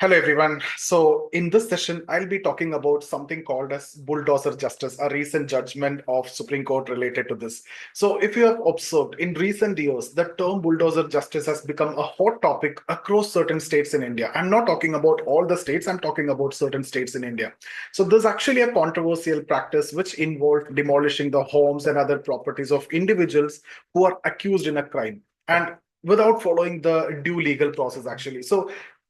Hello everyone. So in this session, I'll be talking about something called as Bulldozer Justice, a recent judgment of Supreme Court related to this. So if you have observed in recent years, the term Bulldozer Justice has become a hot topic across certain states in India. I'm not talking about all the states, I'm talking about certain states in India. So there's actually a controversial practice which involved demolishing the homes and other properties of individuals who are accused in a crime and without following the due legal process actually. So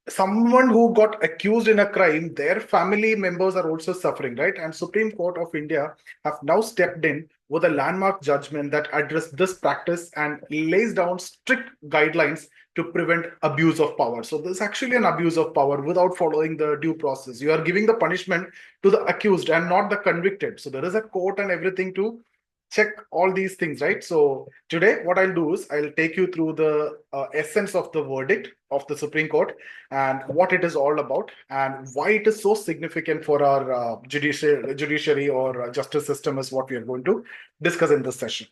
someone who got accused in a crime, their family members are also suffering, right? And Supreme Court of India have now stepped in with a landmark judgment that addressed this practice and lays down strict guidelines to prevent abuse of power. So this is actually an abuse of power without following the due process. You are giving the punishment to the accused and not the convicted. So there is a court and everything to check all these things, right? So today, what I'll do is I'll take you through the essence of the verdict of the Supreme Court and what it is all about and why it is so significant for our judiciary or justice system is what we are going to discuss in this session.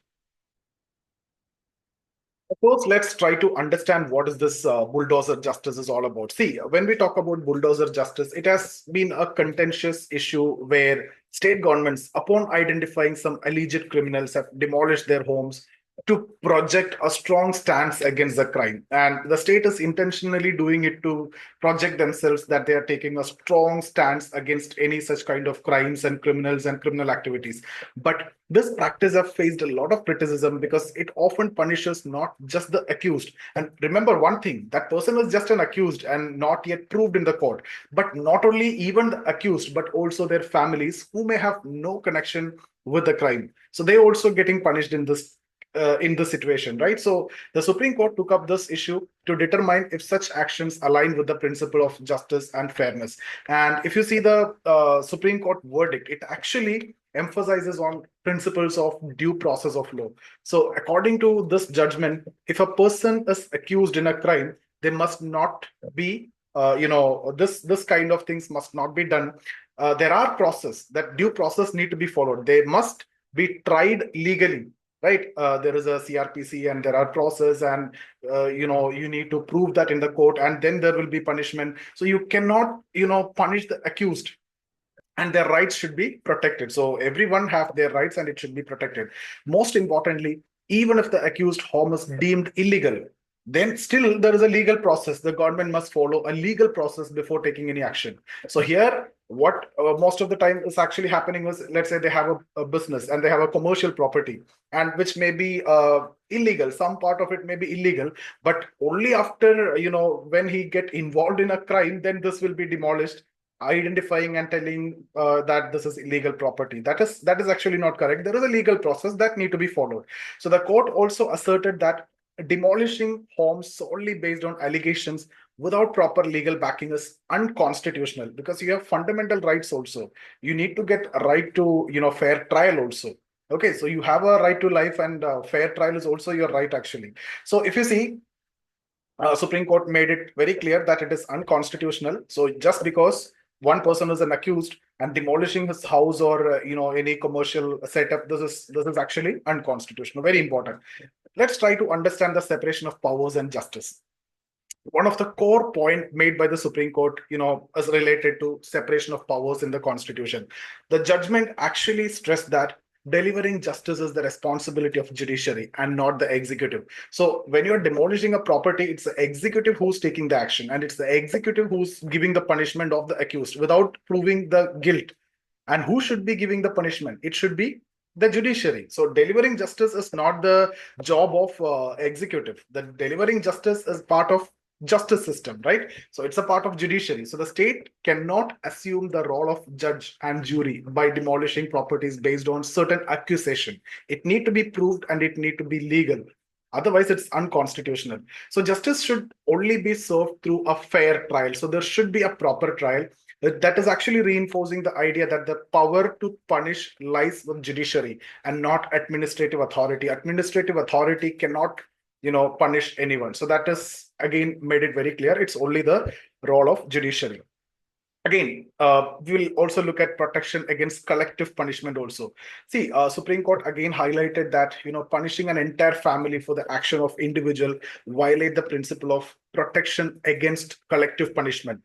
First, let's try to understand what is this bulldozer justice is all about. See, when we talk about bulldozer justice, it has been a contentious issue where state governments, upon identifying some alleged criminals, have demolished their homes to project a strong stance against the crime. And the state is intentionally doing it to project themselves that they are taking a strong stance against any such kind of crimes and criminals and criminal activities. But this practice has faced a lot of criticism because it often punishes not just the accused. And remember one thing, that person was just an accused and not yet proved in the court. But not only even the accused, but also their families who may have no connection with the crime. So they also getting punished in this situation, right? So the Supreme Court took up this issue to determine if such actions align with the principle of justice and fairness. And if you see the Supreme Court verdict, it actually emphasizes on principles of due process of law. So according to this judgment, if a person is accused in a crime, they must not be this kind of things must not be done. There are process that due process need to be followed. They must be tried legally, right? There is a CRPC and there are process, and you need to prove that in the court, and then there will be punishment. So you cannot punish the accused, and their rights should be protected. So everyone have their rights and it should be protected. Most importantly, even if the accused harm is deemed illegal, then still there is a legal process. The government must follow a legal process before taking any action. So here, what most of the time is actually happening is, let's say they have a business and they have a commercial property, and which may be illegal. Some part of it may be illegal, but only after when he get involved in a crime, then this will be demolished, identifying and telling that this is illegal property. That is actually not correct. There is a legal process that need to be followed. So the court also asserted that demolishing homes solely based on allegations without proper legal backing is unconstitutional, because you have fundamental rights also. You need to get a right to fair trial also. Okay, so you have a right to life, and fair trial is also your right actually. So if you see, Supreme Court made it very clear that it is unconstitutional. So just because one person is an accused and demolishing his house or any commercial setup, this is actually unconstitutional. Very important. Let's try to understand the separation of powers and justice. One of the core point made by the Supreme Court, is related to separation of powers in the Constitution. The judgment actually stressed that delivering justice is the responsibility of judiciary and not the executive. So when you're demolishing a property, it's the executive who's taking the action, and it's the executive who's giving the punishment of the accused without proving the guilt. And who should be giving the punishment? It should be the judiciary. So delivering justice is not the job of executive. The delivering justice is part of justice system, right? So it's a part of judiciary. So the state cannot assume the role of judge and jury by demolishing properties based on certain accusation. It need to be proved and it need to be legal. Otherwise, it's unconstitutional. So justice should only be served through a fair trial. So there should be a proper trial. That is actually reinforcing the idea that the power to punish lies with judiciary and not administrative authority. Administrative authority cannot punish anyone. So that is again made it very clear. It's only the role of judiciary. Again, we will also look at protection against collective punishment also. See, Supreme Court again highlighted that punishing an entire family for the action of individual violate the principle of protection against collective punishment.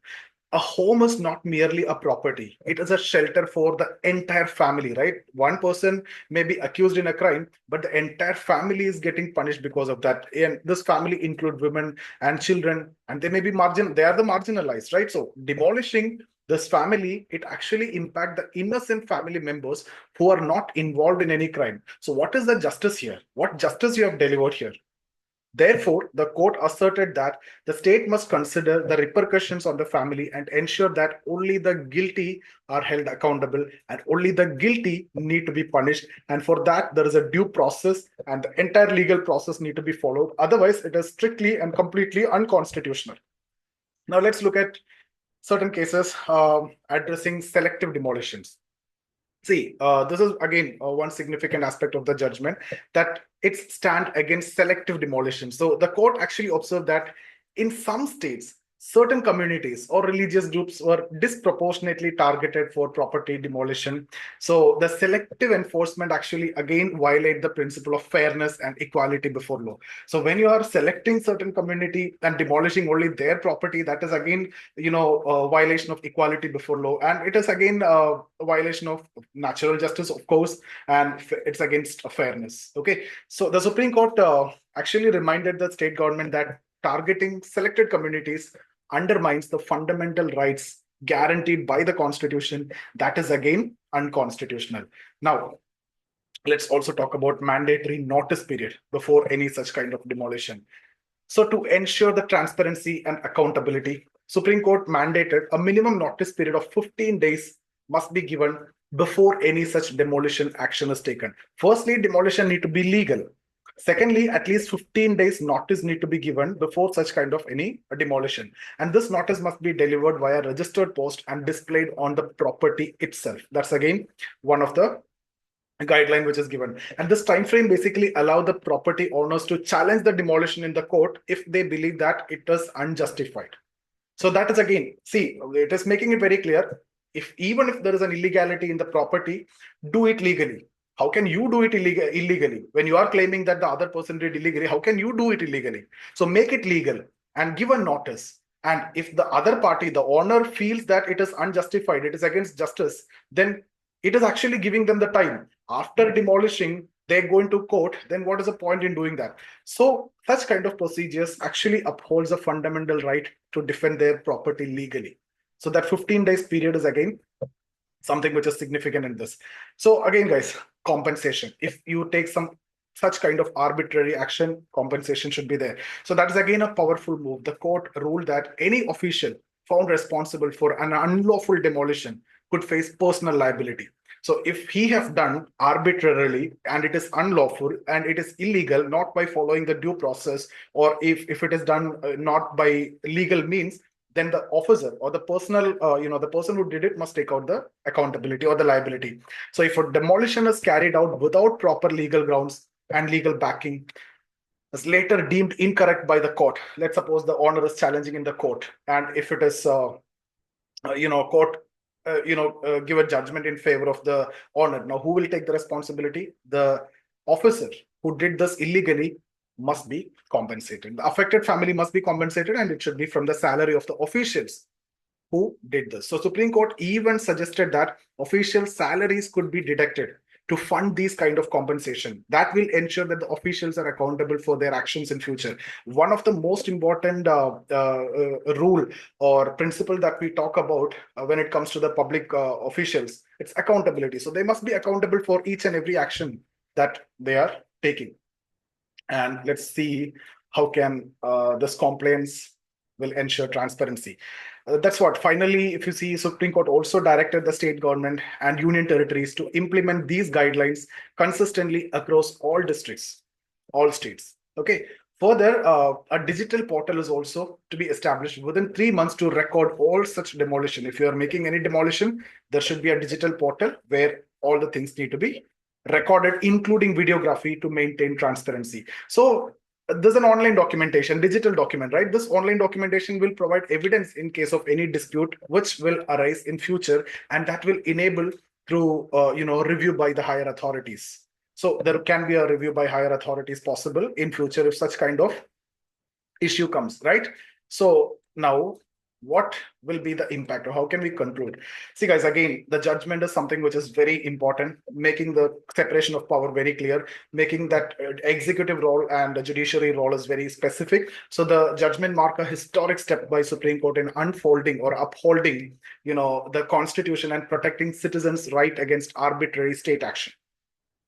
a home is not merely a property. It is a shelter for the entire family, right? One person may be accused in a crime, but the entire family is getting punished because of that. And this family include women and children, and they may be they are the marginalized, right? So demolishing this family, it actually impact the innocent family members who are not involved in any crime. So what is the justice here? What justice you have delivered here? Therefore, the court asserted that the state must consider the repercussions on the family and ensure that only the guilty are held accountable and only the guilty need to be punished. And for that, there is a due process and the entire legal process need to be followed. Otherwise, it is strictly and completely unconstitutional. Now, let's look at certain cases addressing selective demolitions. See, this is again one significant aspect of the judgment that it's stand against selective demolition. So the court actually observed that in some states, certain communities or religious groups were disproportionately targeted for property demolition. So the selective enforcement actually again violate the principle of fairness and equality before law. So when you are selecting certain community and demolishing only their property, that is again, a violation of equality before law, and it is again a violation of natural justice, of course, and it's against fairness. Okay, so the Supreme Court actually reminded the state government that targeting selected communities undermines the fundamental rights guaranteed by the Constitution. That is again unconstitutional. Now, let's also talk about mandatory notice period before any such kind of demolition. So to ensure the transparency and accountability, Supreme Court mandated a minimum notice period of 15 days must be given before any such demolition action is taken. Firstly, demolition need to be legal. Secondly, at least 15 days notice need to be given before such kind of any demolition. And this notice must be delivered via registered post and displayed on the property itself. That's again one of the guideline which is given, and this time frame basically allow the property owners to challenge the demolition in the court if they believe that it is unjustified. So that is again, see, it is making it very clear, if even if there is an illegality in the property, do it legally. How can you do it illegally when you are claiming that the other person did illegally? How can you do it illegally? So make it legal and give a notice. And if the other party, the owner, feels that it is unjustified, it is against justice, then it is actually giving them the time. After demolishing, they go into court, then what is the point in doing that? So such kind of procedures actually upholds a fundamental right to defend their property legally. So that 15 days period is again something which is significant in this. So again, guys, compensation. If you take some such kind of arbitrary action, compensation should be there. So that is again a powerful move. The court ruled that any official found responsible for an unlawful demolition could face personal liability. So if he has done arbitrarily and it is unlawful and it is illegal, not by following the due process, or if it is done not by legal means, then the officer or the personal, the person who did it must take out the accountability or the liability. So if a demolition is carried out without proper legal grounds and legal backing, is later deemed incorrect by the court. Let's suppose the owner is challenging in the court, and if it is, court give a judgment in favor of the owner. Now, who will take the responsibility? The officer who did this illegally must be compensated. The affected family must be compensated, and it should be from the salary of the officials who did this. So Supreme Court even suggested that official salaries could be deducted to fund these kind of compensation. That will ensure that the officials are accountable for their actions in future. One of the most important rule or principle that we talk about when it comes to the public officials, it's accountability. So they must be accountable for each and every action that they are taking. And let's see how can this compliance will ensure transparency. That's what finally, if you see, Supreme Court also directed the state government and union territories to implement these guidelines consistently across all districts, all states. Okay. Further, a digital portal is also to be established within 3 months to record all such demolition. If you are making any demolition, there should be a digital portal where all the things need to be recorded, including videography, to maintain transparency. So there's an online documentation, digital document, right? This online documentation will provide evidence in case of any dispute which will arise in future, and that will enable through review by the higher authorities. So there can be a review by higher authorities possible in future if such kind of issue comes, right? So now what will be the impact, or how can we conclude? See, guys, again, the judgment is something which is very important, making the separation of power very clear, making that executive role and the judiciary role is very specific. So the judgment mark a historic step by Supreme Court in unfolding or upholding, the Constitution and protecting citizens' right against arbitrary state action.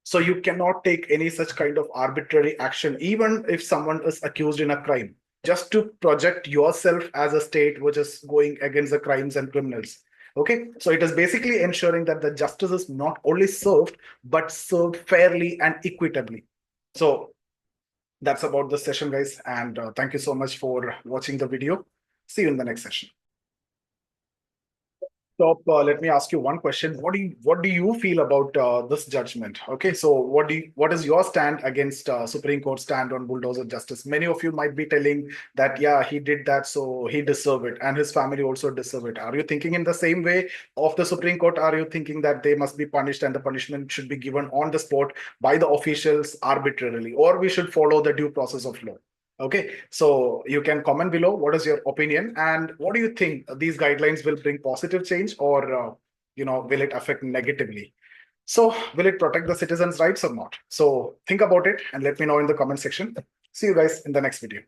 So you cannot take any such kind of arbitrary action, even if someone is accused in a crime, just to project yourself as a state which is going against the crimes and criminals. Okay, so it is basically ensuring that the justice is not only served, but served fairly and equitably. So that's about the session, guys. And thank you so much for watching the video. See you in the next session. Top, let me ask you one question. What do you feel about this judgment? Okay, so what is your stand against Supreme Court stand on bulldozer justice? Many of you might be telling that yeah, he did that, so he deserve it, and his family also deserve it. Are you thinking in the same way of the Supreme Court? Are you thinking that they must be punished and the punishment should be given on the spot by the officials arbitrarily, or we should follow the due process of law? Okay, so you can comment below what is your opinion and what do you think these guidelines will bring positive change or will it affect negatively? So will it protect the citizens' rights or not? So think about it and let me know in the comment section. See you guys in the next video.